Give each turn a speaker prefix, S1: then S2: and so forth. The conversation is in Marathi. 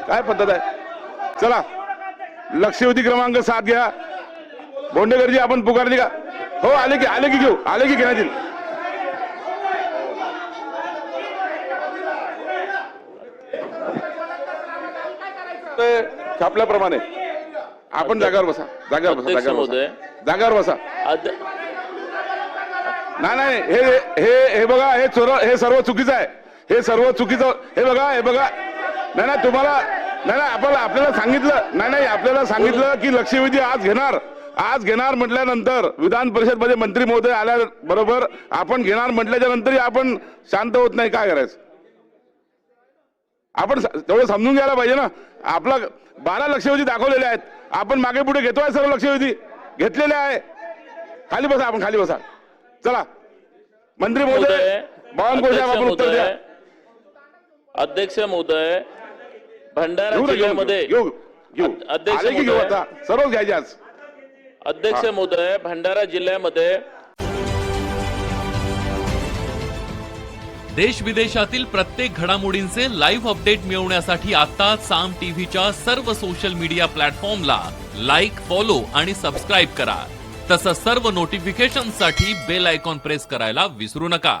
S1: काय पद्धत आहे? चला लक्षवेधी क्रमांक 7 घ्या. बोंडेकरजी आपण पुकारली का? हो आले की घेऊ, आले की घेण्यात येईल. छापल्याप्रमाणे आपण जागेवर बसा, जागेवर बसा, जागेवर बसा. नाही हे बघा, हे सर्व चुकीचं आहे, हे सर्व चुकीचं. हे बघा नाही तुम्हाला नाही आपल्याला सांगितलं नाही आपल्याला सांगितलं की लक्षवेधी आज घेणार म्हटल्यानंतर विधान परिषद मध्ये मंत्री महोदय आल्या बरोबर आपण घेणार म्हटल्याच्या नंतरही आपण शांत होत नाही. काय करायचं? आपण तेवढं समजून घ्यायला पाहिजे ना. आपला 12 लक्षवेधी दाखवलेले आहेत, आपण मागे पुढे घेतोय, सर्व लक्षवेधी घेतलेले आहे. खाली बसा, आपण खाली बसा. चला मंत्री महोदय बावनकुळे साहेब आपण उत्तर द्या.
S2: अध्यक्ष महोदय, भंडारा जिल्ह्यामध्ये
S1: सर्व घ्यायचे आज.
S2: अध्यक्ष महोदय, भंडारा जिल्ह्यामध्ये
S3: देश विदेशातील प्रत्येक घडामोडींचे लाईव्ह अपडेट मिळवण्यासाठी आता साम टीव्हीच्या सर्व सोशल मीडिया प्लॅटफॉर्मला लाईक, फॉलो आणि सबस्क्राईब करा. तसंच सर्व नोटिफिकेशनसाठी बेल आयकॉन प्रेस करायला विसरू नका.